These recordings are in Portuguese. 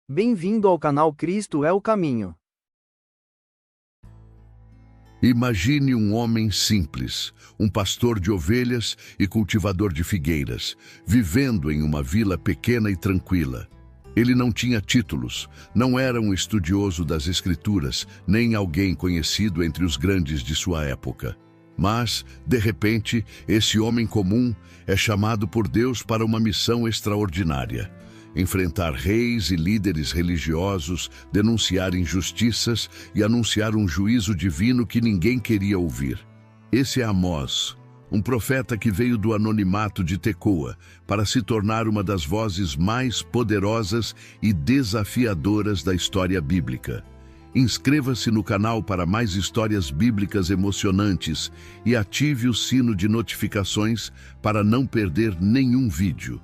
Bem-vindo ao canal Cristo é o Caminho. Imagine um homem simples, um pastor de ovelhas e cultivador de figueiras, vivendo em uma vila pequena e tranquila. Ele não tinha títulos, não era um estudioso das Escrituras, nem alguém conhecido entre os grandes de sua época. Mas, de repente, esse homem comum é chamado por Deus para uma missão extraordinária: enfrentar reis e líderes religiosos, denunciar injustiças e anunciar um juízo divino que ninguém queria ouvir. Esse é Amós, um profeta que veio do anonimato de Tecoa para se tornar uma das vozes mais poderosas e desafiadoras da história bíblica. Inscreva-se no canal para mais histórias bíblicas emocionantes e ative o sino de notificações para não perder nenhum vídeo.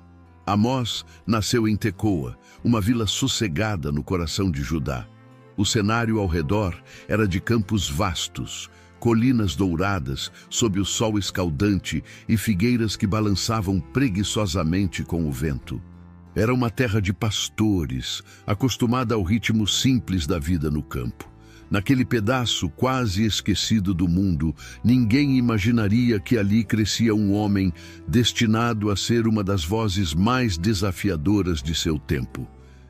Amós nasceu em Tecoa, uma vila sossegada no coração de Judá. O cenário ao redor era de campos vastos, colinas douradas sob o sol escaldante e figueiras que balançavam preguiçosamente com o vento. Era uma terra de pastores, acostumada ao ritmo simples da vida no campo. Naquele pedaço quase esquecido do mundo, ninguém imaginaria que ali crescia um homem destinado a ser uma das vozes mais desafiadoras de seu tempo.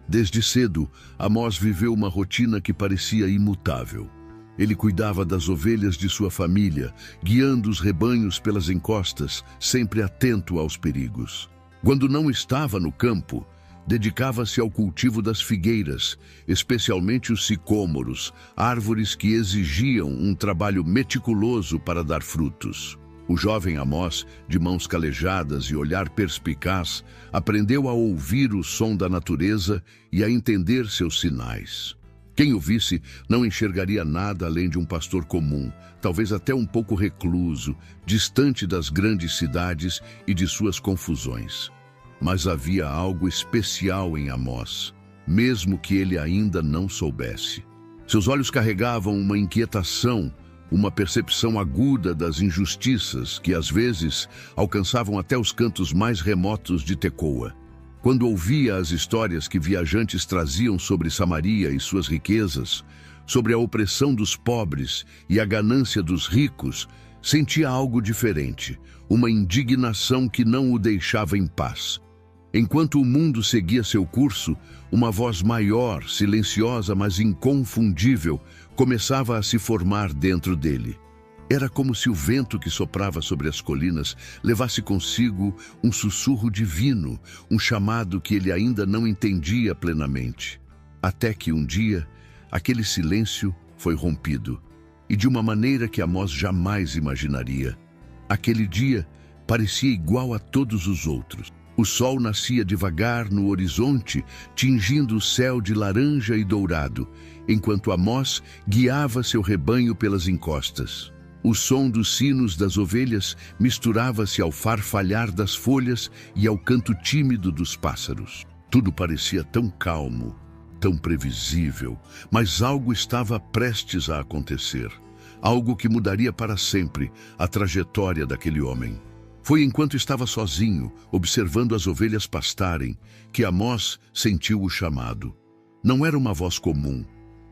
Desde cedo, Amós viveu uma rotina que parecia imutável. Ele cuidava das ovelhas de sua família, guiando os rebanhos pelas encostas, sempre atento aos perigos. Quando não estava no campo, dedicava-se ao cultivo das figueiras, especialmente os sicômoros, árvores que exigiam um trabalho meticuloso para dar frutos. O jovem Amós, de mãos calejadas e olhar perspicaz, aprendeu a ouvir o som da natureza e a entender seus sinais. Quem o visse não enxergaria nada além de um pastor comum, talvez até um pouco recluso, distante das grandes cidades e de suas confusões. Mas havia algo especial em Amós, mesmo que ele ainda não soubesse. Seus olhos carregavam uma inquietação, uma percepção aguda das injustiças que, às vezes, alcançavam até os cantos mais remotos de Tecoa. Quando ouvia as histórias que viajantes traziam sobre Samaria e suas riquezas, sobre a opressão dos pobres e a ganância dos ricos, sentia algo diferente, uma indignação que não o deixava em paz. Enquanto o mundo seguia seu curso, uma voz maior, silenciosa, mas inconfundível, começava a se formar dentro dele. Era como se o vento que soprava sobre as colinas levasse consigo um sussurro divino, um chamado que ele ainda não entendia plenamente. Até que um dia, aquele silêncio foi rompido, e de uma maneira que Amós jamais imaginaria. Aquele dia parecia igual a todos os outros. O sol nascia devagar no horizonte, tingindo o céu de laranja e dourado, enquanto Amós guiava seu rebanho pelas encostas. O som dos sinos das ovelhas misturava-se ao farfalhar das folhas e ao canto tímido dos pássaros. Tudo parecia tão calmo, tão previsível, mas algo estava prestes a acontecer. Algo que mudaria para sempre a trajetória daquele homem. Foi enquanto estava sozinho, observando as ovelhas pastarem, que Amós sentiu o chamado. Não era uma voz comum,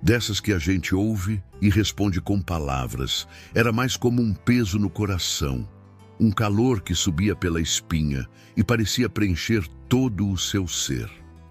dessas que a gente ouve e responde com palavras. Era mais como um peso no coração, um calor que subia pela espinha e parecia preencher todo o seu ser.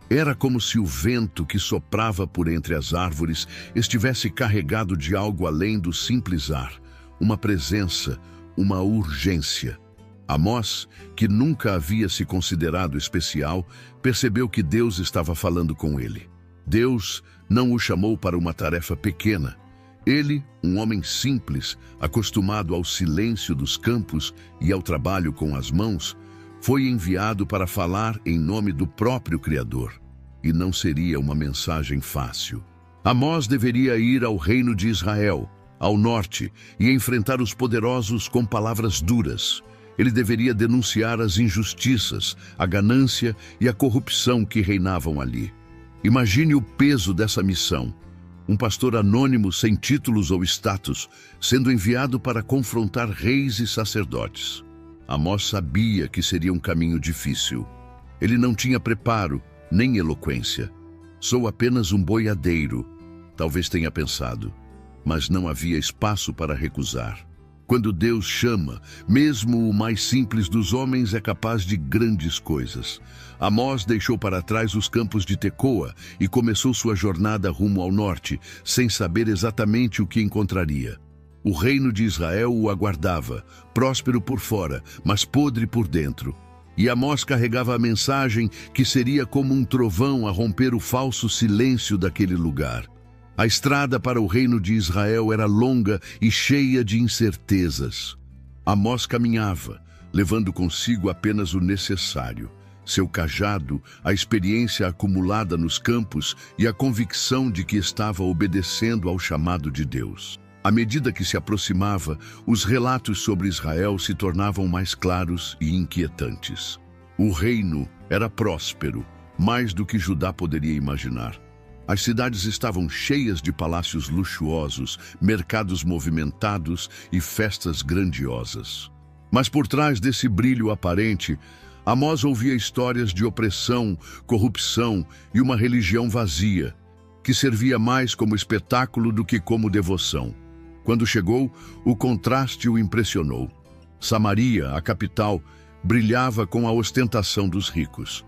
Era como se o vento que soprava por entre as árvores estivesse carregado de algo além do simples ar, uma presença, uma urgência. Amós, que nunca havia se considerado especial, percebeu que Deus estava falando com ele. Deus não o chamou para uma tarefa pequena. Ele, um homem simples, acostumado ao silêncio dos campos e ao trabalho com as mãos, foi enviado para falar em nome do próprio Criador. E não seria uma mensagem fácil. Amós deveria ir ao reino de Israel, ao norte, e enfrentar os poderosos com palavras duras. Ele deveria denunciar as injustiças, a ganância e a corrupção que reinavam ali. Imagine o peso dessa missão. Um pastor anônimo sem títulos ou status, sendo enviado para confrontar reis e sacerdotes. Amós sabia que seria um caminho difícil. Ele não tinha preparo, nem eloquência. Sou apenas um boiadeiro, talvez tenha pensado, mas não havia espaço para recusar. Quando Deus chama, mesmo o mais simples dos homens é capaz de grandes coisas. Amós deixou para trás os campos de Tecoa e começou sua jornada rumo ao norte, sem saber exatamente o que encontraria. O reino de Israel o aguardava, próspero por fora, mas podre por dentro. E Amós carregava a mensagem que seria como um trovão a romper o falso silêncio daquele lugar. A estrada para o reino de Israel era longa e cheia de incertezas. Amós caminhava, levando consigo apenas o necessário: seu cajado, a experiência acumulada nos campos e a convicção de que estava obedecendo ao chamado de Deus. À medida que se aproximava, os relatos sobre Israel se tornavam mais claros e inquietantes. O reino era próspero, mais do que Judá poderia imaginar. As cidades estavam cheias de palácios luxuosos, mercados movimentados e festas grandiosas. Mas por trás desse brilho aparente, Amós ouvia histórias de opressão, corrupção e uma religião vazia, que servia mais como espetáculo do que como devoção. Quando chegou, o contraste o impressionou. Samaria, a capital, brilhava com a ostentação dos ricos.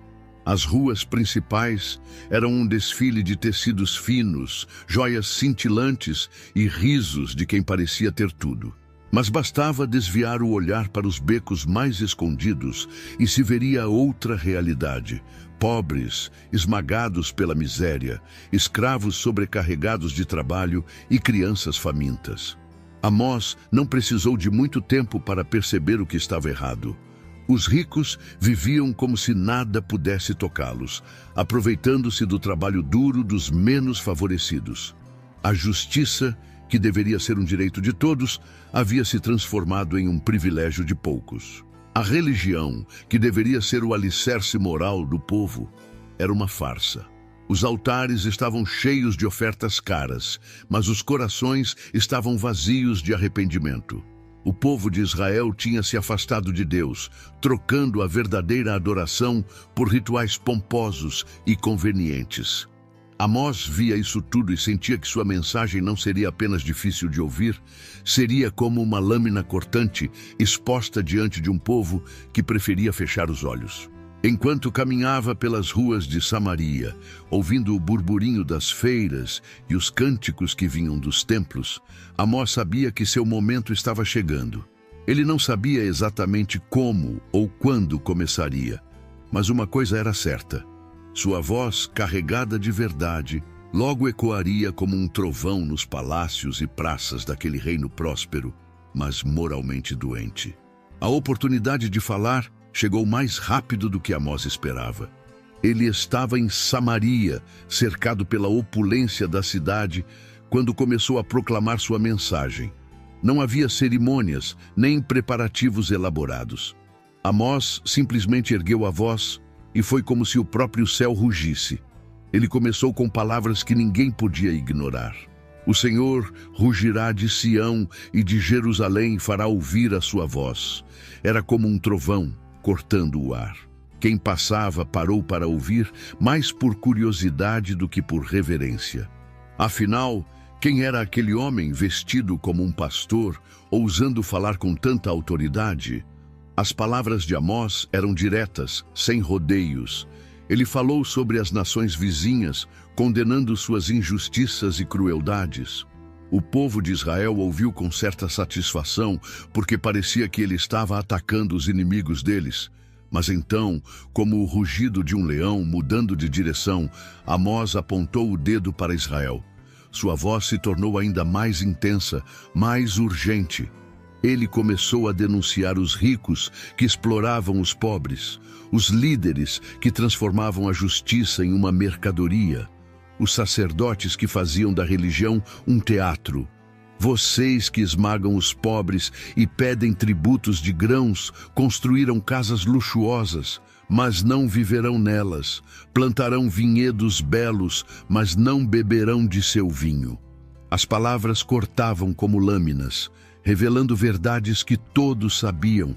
As ruas principais eram um desfile de tecidos finos, joias cintilantes e risos de quem parecia ter tudo. Mas bastava desviar o olhar para os becos mais escondidos e se veria outra realidade. Pobres, esmagados pela miséria, escravos sobrecarregados de trabalho e crianças famintas. Amós não precisou de muito tempo para perceber o que estava errado. Os ricos viviam como se nada pudesse tocá-los, aproveitando-se do trabalho duro dos menos favorecidos. A justiça, que deveria ser um direito de todos, havia se transformado em um privilégio de poucos. A religião, que deveria ser o alicerce moral do povo, era uma farsa. Os altares estavam cheios de ofertas caras, mas os corações estavam vazios de arrependimento. O povo de Israel tinha se afastado de Deus, trocando a verdadeira adoração por rituais pomposos e convenientes. Amós via isso tudo e sentia que sua mensagem não seria apenas difícil de ouvir, seria como uma lâmina cortante exposta diante de um povo que preferia fechar os olhos. Enquanto caminhava pelas ruas de Samaria, ouvindo o burburinho das feiras e os cânticos que vinham dos templos, Amós sabia que seu momento estava chegando. Ele não sabia exatamente como ou quando começaria, mas uma coisa era certa: sua voz, carregada de verdade, logo ecoaria como um trovão nos palácios e praças daquele reino próspero, mas moralmente doente. A oportunidade de falar chegou mais rápido do que Amós esperava. Ele estava em Samaria, cercado pela opulência da cidade, quando começou a proclamar sua mensagem. Não havia cerimônias, nem preparativos elaborados. Amós simplesmente ergueu a voz e foi como se o próprio céu rugisse. Ele começou com palavras que ninguém podia ignorar. O Senhor rugirá de Sião e de Jerusalém fará ouvir a sua voz. Era como um trovão cortando o ar. Quem passava parou para ouvir, mais por curiosidade do que por reverência. Afinal, quem era aquele homem vestido como um pastor, ousando falar com tanta autoridade? As palavras de Amós eram diretas, sem rodeios. Ele falou sobre as nações vizinhas, condenando suas injustiças e crueldades. O povo de Israel ouviu com certa satisfação, porque parecia que ele estava atacando os inimigos deles. Mas então, como o rugido de um leão mudando de direção, Amós apontou o dedo para Israel. Sua voz se tornou ainda mais intensa, mais urgente. Ele começou a denunciar os ricos que exploravam os pobres, os líderes que transformavam a justiça em uma mercadoria, os sacerdotes que faziam da religião um teatro. Vocês que esmagam os pobres e pedem tributos de grãos, construíram casas luxuosas, mas não viverão nelas. Plantarão vinhedos belos, mas não beberão de seu vinho. As palavras cortavam como lâminas, revelando verdades que todos sabiam,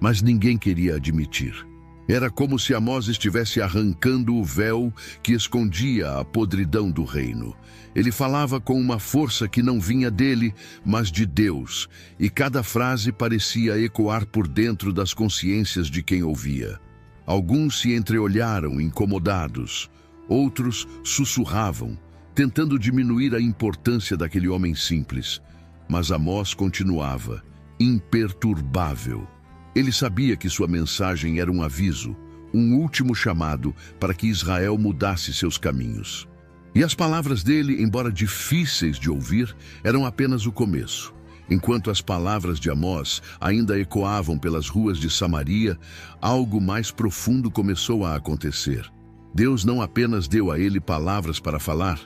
mas ninguém queria admitir. Era como se Amós estivesse arrancando o véu que escondia a podridão do reino. Ele falava com uma força que não vinha dele, mas de Deus, e cada frase parecia ecoar por dentro das consciências de quem ouvia. Alguns se entreolharam, incomodados. Outros sussurravam, tentando diminuir a importância daquele homem simples. Mas Amós continuava, imperturbável. Ele sabia que sua mensagem era um aviso, um último chamado para que Israel mudasse seus caminhos. E as palavras dele, embora difíceis de ouvir, eram apenas o começo. Enquanto as palavras de Amós ainda ecoavam pelas ruas de Samaria, algo mais profundo começou a acontecer. Deus não apenas deu a ele palavras para falar,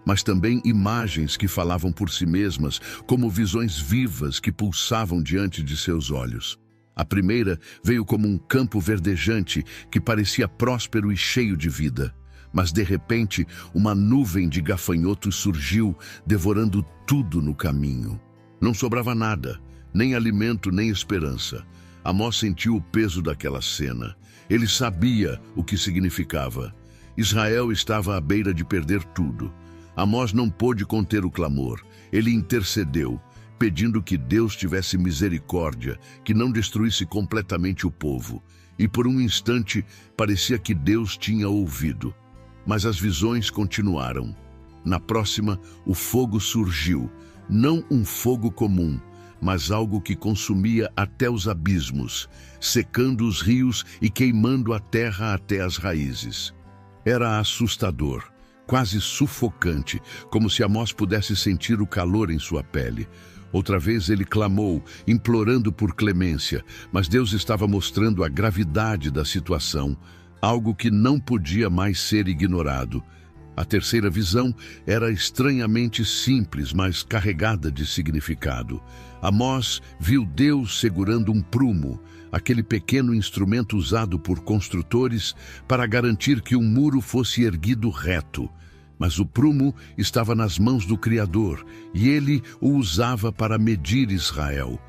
mas também imagens que falavam por si mesmas, como visões vivas que pulsavam diante de seus olhos. A primeira veio como um campo verdejante que parecia próspero e cheio de vida. Mas, de repente, uma nuvem de gafanhotos surgiu, devorando tudo no caminho. Não sobrava nada, nem alimento, nem esperança. Amós sentiu o peso daquela cena. Ele sabia o que significava. Israel estava à beira de perder tudo. Amós não pôde conter o clamor. Ele intercedeu, pedindo que Deus tivesse misericórdia, que não destruísse completamente o povo. E por um instante parecia que Deus tinha ouvido. Mas as visões continuaram. Na próxima, o fogo surgiu, não um fogo comum, mas algo que consumia até os abismos, secando os rios e queimando a terra até as raízes. Era assustador, quase sufocante, como se Amós pudesse sentir o calor em sua pele. Outra vez ele clamou, implorando por clemência, mas Deus estava mostrando a gravidade da situação, algo que não podia mais ser ignorado. A terceira visão era estranhamente simples, mas carregada de significado. Amós viu Deus segurando um prumo, aquele pequeno instrumento usado por construtores para garantir que um muro fosse erguido reto. Mas o prumo estava nas mãos do Criador, e ele o usava para medir Israel.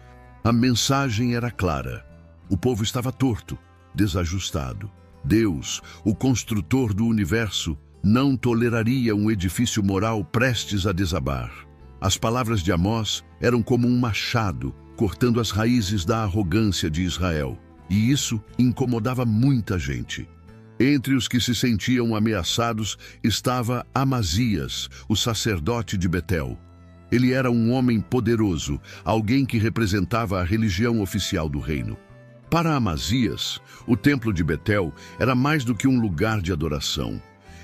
A mensagem era clara. O povo estava torto, desajustado. Deus, o construtor do universo, não toleraria um edifício moral prestes a desabar. As palavras de Amós eram como um machado, cortando as raízes da arrogância de Israel. E isso incomodava muita gente. Entre os que se sentiam ameaçados estava Amazias, o sacerdote de Betel. Ele era um homem poderoso, alguém que representava a religião oficial do reino. Para Amazias, o templo de Betel era mais do que um lugar de adoração.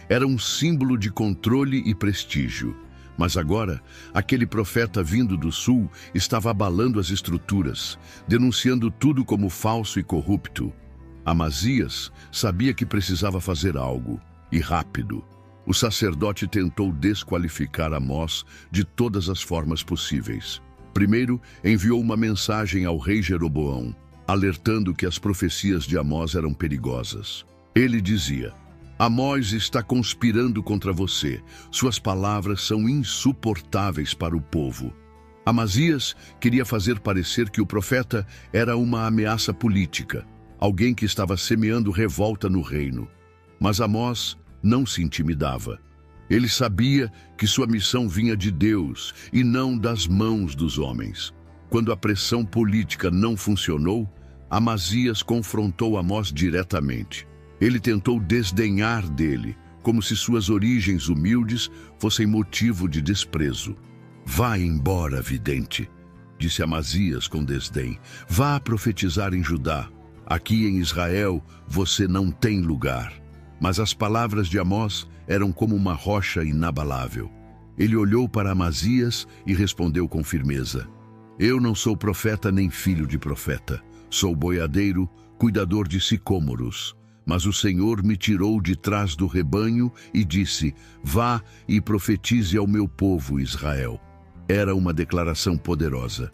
Era um símbolo de controle e prestígio. Mas agora, aquele profeta vindo do sul estava abalando as estruturas, denunciando tudo como falso e corrupto. Amazias sabia que precisava fazer algo, e rápido. O sacerdote tentou desqualificar Amós de todas as formas possíveis. Primeiro, enviou uma mensagem ao rei Jeroboão, alertando que as profecias de Amós eram perigosas. Ele dizia: Amós está conspirando contra você. Suas palavras são insuportáveis para o povo. Amazias queria fazer parecer que o profeta era uma ameaça política, alguém que estava semeando revolta no reino. Mas Amós não se intimidava. Ele sabia que sua missão vinha de Deus e não das mãos dos homens. Quando a pressão política não funcionou, Amazias confrontou Amós diretamente. Ele tentou desdenhar dele, como se suas origens humildes fossem motivo de desprezo. Vá embora, vidente, disse Amazias com desdém. Vá profetizar em Judá. Aqui em Israel você não tem lugar. Mas as palavras de Amós eram como uma rocha inabalável. Ele olhou para Amazias e respondeu com firmeza: Eu não sou profeta nem filho de profeta. Sou boiadeiro, cuidador de sicômoros. Mas o Senhor me tirou de trás do rebanho e disse: Vá e profetize ao meu povo Israel. Era uma declaração poderosa.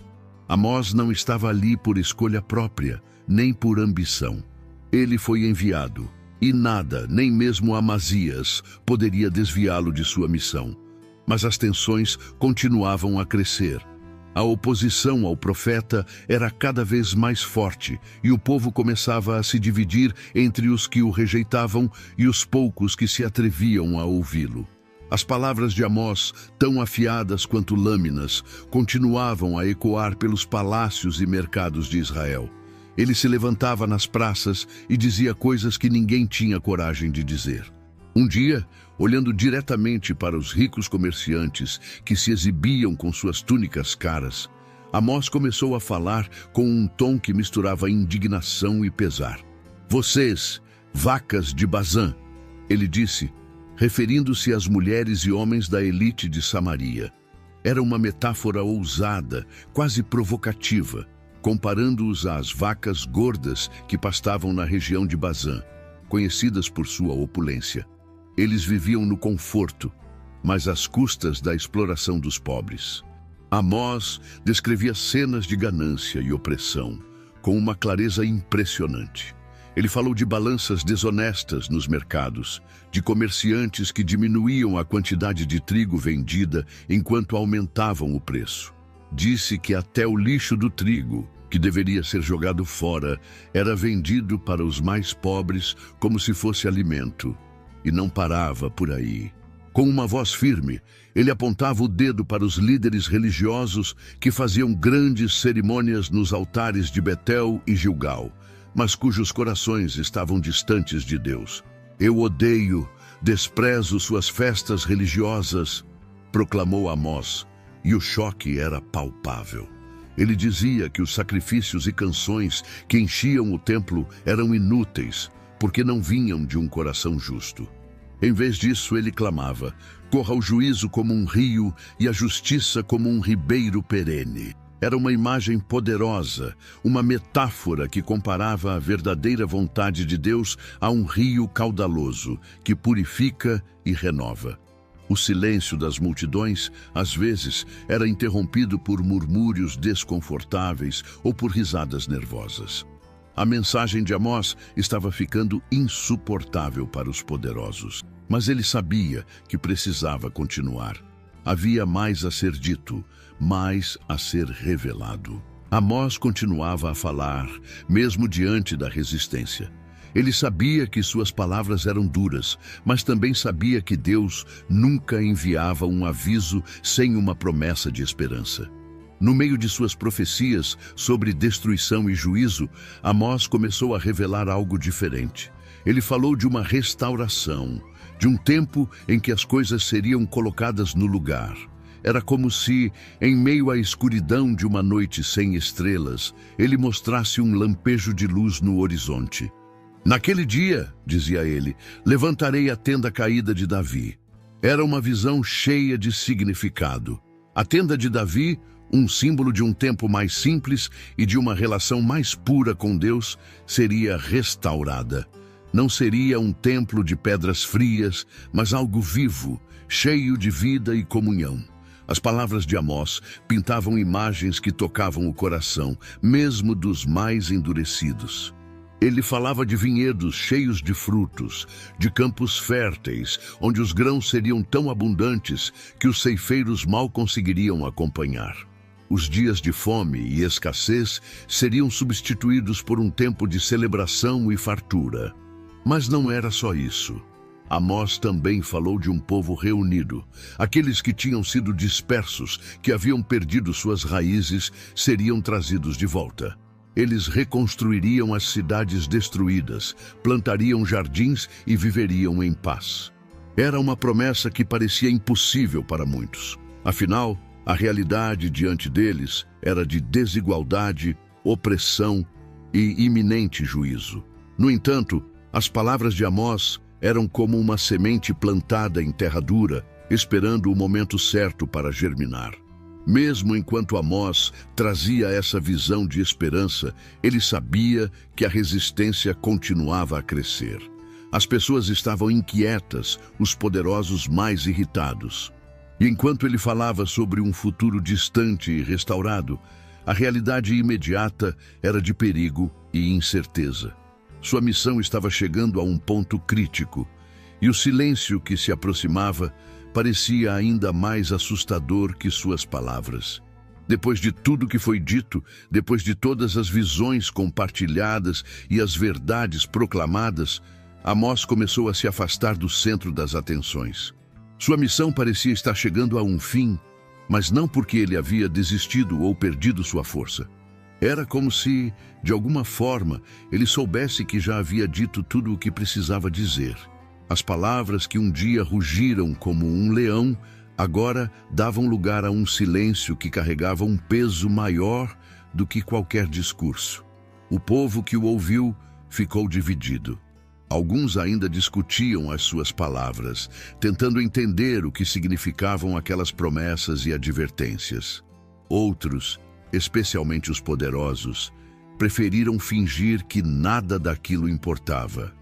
Amós não estava ali por escolha própria, nem por ambição. Ele foi enviado, e nada, nem mesmo Amazias, poderia desviá-lo de sua missão. Mas as tensões continuavam a crescer. A oposição ao profeta era cada vez mais forte e o povo começava a se dividir entre os que o rejeitavam e os poucos que se atreviam a ouvi-lo. As palavras de Amós, tão afiadas quanto lâminas, continuavam a ecoar pelos palácios e mercados de Israel. Ele se levantava nas praças e dizia coisas que ninguém tinha coragem de dizer. Um dia, olhando diretamente para os ricos comerciantes que se exibiam com suas túnicas caras, Amós começou a falar com um tom que misturava indignação e pesar. "Vocês, vacas de Bazã", ele disse, referindo-se às mulheres e homens da elite de Samaria. Era uma metáfora ousada, quase provocativa, comparando-os às vacas gordas que pastavam na região de Bazã, conhecidas por sua opulência. Eles viviam no conforto, mas às custas da exploração dos pobres. Amós descrevia cenas de ganância e opressão com uma clareza impressionante. Ele falou de balanças desonestas nos mercados, de comerciantes que diminuíam a quantidade de trigo vendida enquanto aumentavam o preço. Disse que até o lixo do trigo, que deveria ser jogado fora, era vendido para os mais pobres como se fosse alimento. E não parava por aí. Com uma voz firme, ele apontava o dedo para os líderes religiosos que faziam grandes cerimônias nos altares de Betel e Gilgal, mas cujos corações estavam distantes de Deus. "Eu odeio, desprezo suas festas religiosas", proclamou Amós, e o choque era palpável. Ele dizia que os sacrifícios e canções que enchiam o templo eram inúteis, porque não vinham de um coração justo. Em vez disso, ele clamava: "Corra o juízo como um rio e a justiça como um ribeiro perene." Era uma imagem poderosa, uma metáfora que comparava a verdadeira vontade de Deus a um rio caudaloso, que purifica e renova. O silêncio das multidões, às vezes, era interrompido por murmúrios desconfortáveis ou por risadas nervosas. A mensagem de Amós estava ficando insuportável para os poderosos, mas ele sabia que precisava continuar. Havia mais a ser dito, mais a ser revelado. Amós continuava a falar, mesmo diante da resistência. Ele sabia que suas palavras eram duras, mas também sabia que Deus nunca enviava um aviso sem uma promessa de esperança. No meio de suas profecias sobre destruição e juízo, Amós começou a revelar algo diferente. Ele falou de uma restauração, de um tempo em que as coisas seriam colocadas no lugar. Era como se, em meio à escuridão de uma noite sem estrelas, ele mostrasse um lampejo de luz no horizonte. "Naquele dia", dizia ele, "levantarei a tenda caída de Davi." Era uma visão cheia de significado. A tenda de Davi, um símbolo de um tempo mais simples e de uma relação mais pura com Deus, seria restaurada. Não seria um templo de pedras frias, mas algo vivo, cheio de vida e comunhão. As palavras de Amós pintavam imagens que tocavam o coração, mesmo dos mais endurecidos. Ele falava de vinhedos cheios de frutos, de campos férteis, onde os grãos seriam tão abundantes que os ceifeiros mal conseguiriam acompanhar. Os dias de fome e escassez seriam substituídos por um tempo de celebração e fartura. Mas não era só isso. Amós também falou de um povo reunido. Aqueles que tinham sido dispersos, que haviam perdido suas raízes, seriam trazidos de volta. Eles reconstruiriam as cidades destruídas, plantariam jardins e viveriam em paz. Era uma promessa que parecia impossível para muitos. Afinal, a realidade diante deles era de desigualdade, opressão e iminente juízo. No entanto, as palavras de Amós eram como uma semente plantada em terra dura, esperando o momento certo para germinar. Mesmo enquanto Amós trazia essa visão de esperança, ele sabia que a resistência continuava a crescer. As pessoas estavam inquietas, os poderosos mais irritados. E enquanto ele falava sobre um futuro distante e restaurado, a realidade imediata era de perigo e incerteza. Sua missão estava chegando a um ponto crítico, e o silêncio que se aproximava parecia ainda mais assustador que suas palavras. Depois de tudo que foi dito, depois de todas as visões compartilhadas e as verdades proclamadas, Amós começou a se afastar do centro das atenções. Sua missão parecia estar chegando a um fim, mas não porque ele havia desistido ou perdido sua força. Era como se, de alguma forma, ele soubesse que já havia dito tudo o que precisava dizer. As palavras que um dia rugiram como um leão, agora davam lugar a um silêncio que carregava um peso maior do que qualquer discurso. O povo que o ouviu ficou dividido. Alguns ainda discutiam as suas palavras, tentando entender o que significavam aquelas promessas e advertências. Outros, especialmente os poderosos, preferiram fingir que nada daquilo importava.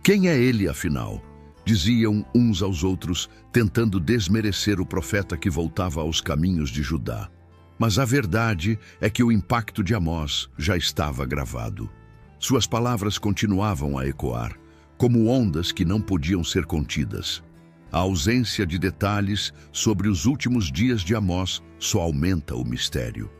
Quem é ele, afinal? Diziam uns aos outros, tentando desmerecer o profeta que voltava aos caminhos de Judá. Mas a verdade é que o impacto de Amós já estava gravado. Suas palavras continuavam a ecoar, como ondas que não podiam ser contidas. A ausência de detalhes sobre os últimos dias de Amós só aumenta o mistério.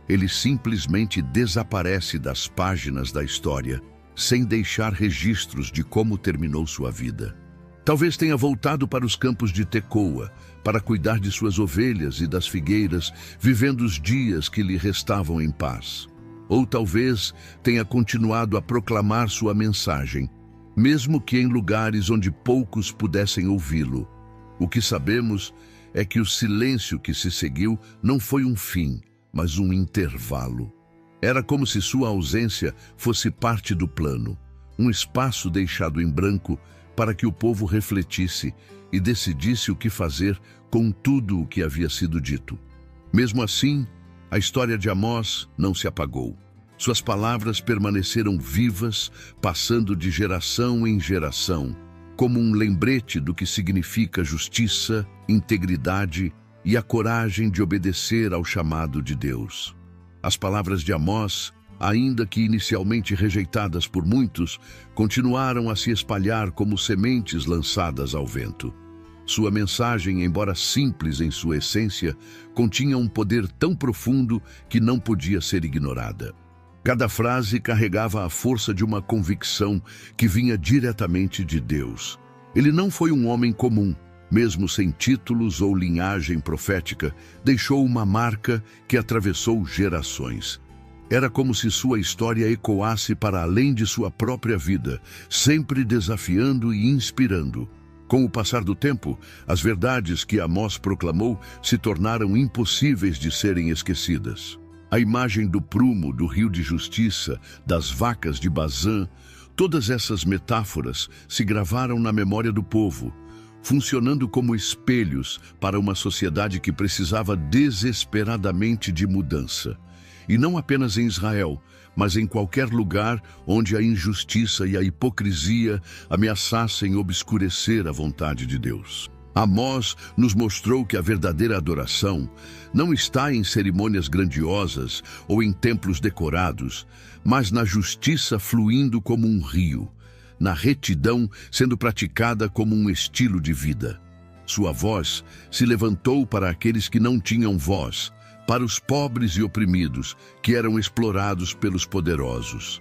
Ele simplesmente desaparece das páginas da história, sem deixar registros de como terminou sua vida. Talvez tenha voltado para os campos de Tecoa, para cuidar de suas ovelhas e das figueiras, vivendo os dias que lhe restavam em paz. Ou talvez tenha continuado a proclamar sua mensagem, mesmo que em lugares onde poucos pudessem ouvi-lo. O que sabemos é que o silêncio que se seguiu não foi um fim, mas um intervalo. Era como se sua ausência fosse parte do plano, um espaço deixado em branco para que o povo refletisse e decidisse o que fazer com tudo o que havia sido dito. Mesmo assim, a história de Amós não se apagou. Suas palavras permaneceram vivas, passando de geração em geração, como um lembrete do que significa justiça, integridade e a coragem de obedecer ao chamado de Deus. As palavras de Amós, ainda que inicialmente rejeitadas por muitos, continuaram a se espalhar como sementes lançadas ao vento. Sua mensagem, embora simples em sua essência, continha um poder tão profundo que não podia ser ignorada. Cada frase carregava a força de uma convicção que vinha diretamente de Deus. Ele não foi um homem comum, mesmo sem títulos ou linhagem profética, deixou uma marca que atravessou gerações. Era como se sua história ecoasse para além de sua própria vida, sempre desafiando e inspirando. Com o passar do tempo, as verdades que Amós proclamou se tornaram impossíveis de serem esquecidas. A imagem do prumo, do rio de justiça, das vacas de Bazã, todas essas metáforas se gravaram na memória do povo, funcionando como espelhos para uma sociedade que precisava desesperadamente de mudança. E não apenas em Israel, mas em qualquer lugar onde a injustiça e a hipocrisia ameaçassem obscurecer a vontade de Deus. Amós nos mostrou que a verdadeira adoração não está em cerimônias grandiosas ou em templos decorados, mas na justiça fluindo como um rio, na retidão sendo praticada como um estilo de vida. Sua voz se levantou para aqueles que não tinham voz, para os pobres e oprimidos, que eram explorados pelos poderosos.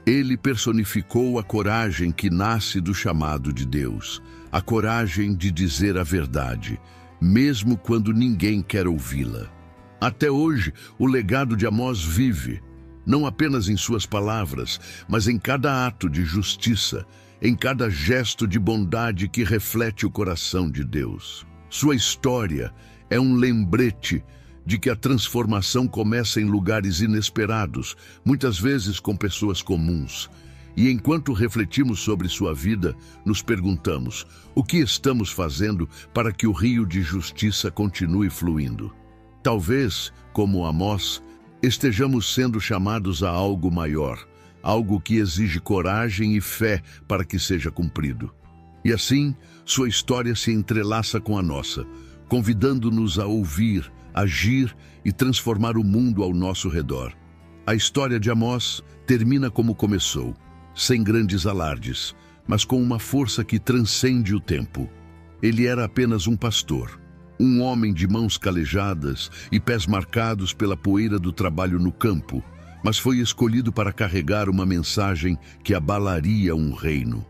Ele personificou a coragem que nasce do chamado de Deus, a coragem de dizer a verdade, mesmo quando ninguém quer ouvi-la. Até hoje, o legado de Amós vive, não apenas em suas palavras, mas em cada ato de justiça, em cada gesto de bondade que reflete o coração de Deus. Sua história é um lembrete de que a transformação começa em lugares inesperados, muitas vezes com pessoas comuns. E enquanto refletimos sobre sua vida, nos perguntamos: o que estamos fazendo para que o rio de justiça continue fluindo? Talvez, como Amós, estejamos sendo chamados a algo maior, algo que exige coragem e fé para que seja cumprido. E assim, sua história se entrelaça com a nossa, convidando-nos a ouvir, agir e transformar o mundo ao nosso redor. A história de Amós termina como começou, sem grandes alardes, mas com uma força que transcende o tempo. Ele era apenas um pastor, Um homem de mãos calejadas e pés marcados pela poeira do trabalho no campo, mas foi escolhido para carregar uma mensagem que abalaria um reino.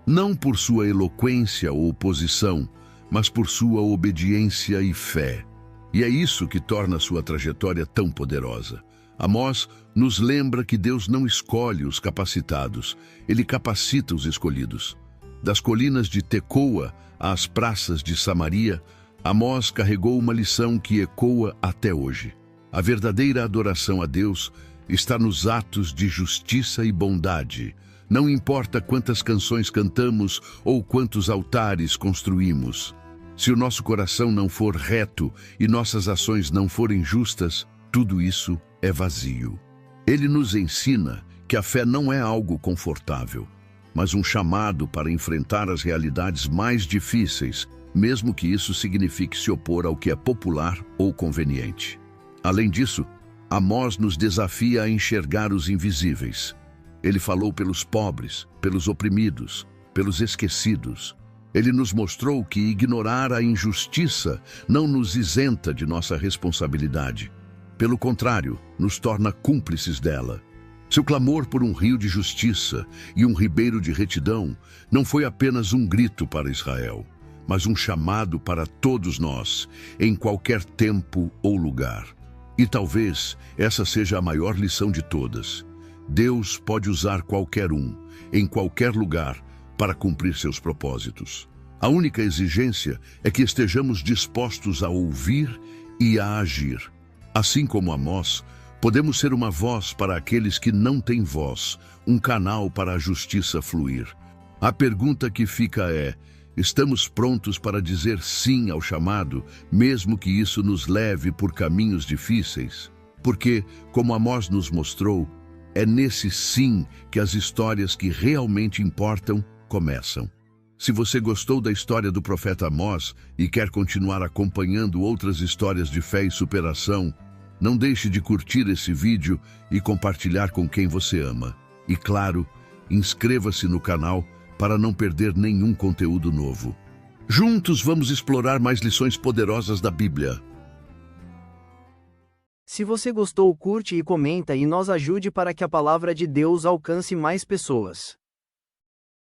Não por sua eloquência ou posição, mas por sua obediência e fé. E é isso que torna sua trajetória tão poderosa. Amós nos lembra que Deus não escolhe os capacitados, Ele capacita os escolhidos. Das colinas de Tecoa às praças de Samaria, Amós carregou uma lição que ecoa até hoje. A verdadeira adoração a Deus está nos atos de justiça e bondade. Não importa quantas canções cantamos ou quantos altares construímos. Se o nosso coração não for reto e nossas ações não forem justas, tudo isso é vazio. Ele nos ensina que a fé não é algo confortável, mas um chamado para enfrentar as realidades mais difíceis, mesmo que isso signifique se opor ao que é popular ou conveniente. Além disso, Amós nos desafia a enxergar os invisíveis. Ele falou pelos pobres, pelos oprimidos, pelos esquecidos. Ele nos mostrou que ignorar a injustiça não nos isenta de nossa responsabilidade. Pelo contrário, nos torna cúmplices dela. Seu clamor por um rio de justiça e um ribeiro de retidão não foi apenas um grito para Israel, mas um chamado para todos nós, em qualquer tempo ou lugar. E talvez essa seja a maior lição de todas. Deus pode usar qualquer um, em qualquer lugar, para cumprir seus propósitos. A única exigência é que estejamos dispostos a ouvir e a agir. Assim como Amós, podemos ser uma voz para aqueles que não têm voz, um canal para a justiça fluir. A pergunta que fica é: estamos prontos para dizer sim ao chamado, mesmo que isso nos leve por caminhos difíceis? Porque, como Amós nos mostrou, é nesse sim que as histórias que realmente importam começam. Se você gostou da história do profeta Amós e quer continuar acompanhando outras histórias de fé e superação, não deixe de curtir esse vídeo e compartilhar com quem você ama. E claro, inscreva-se no canal para não perder nenhum conteúdo novo. Juntos vamos explorar mais lições poderosas da Bíblia. Se você gostou, curte e comenta e nos ajude para que a palavra de Deus alcance mais pessoas.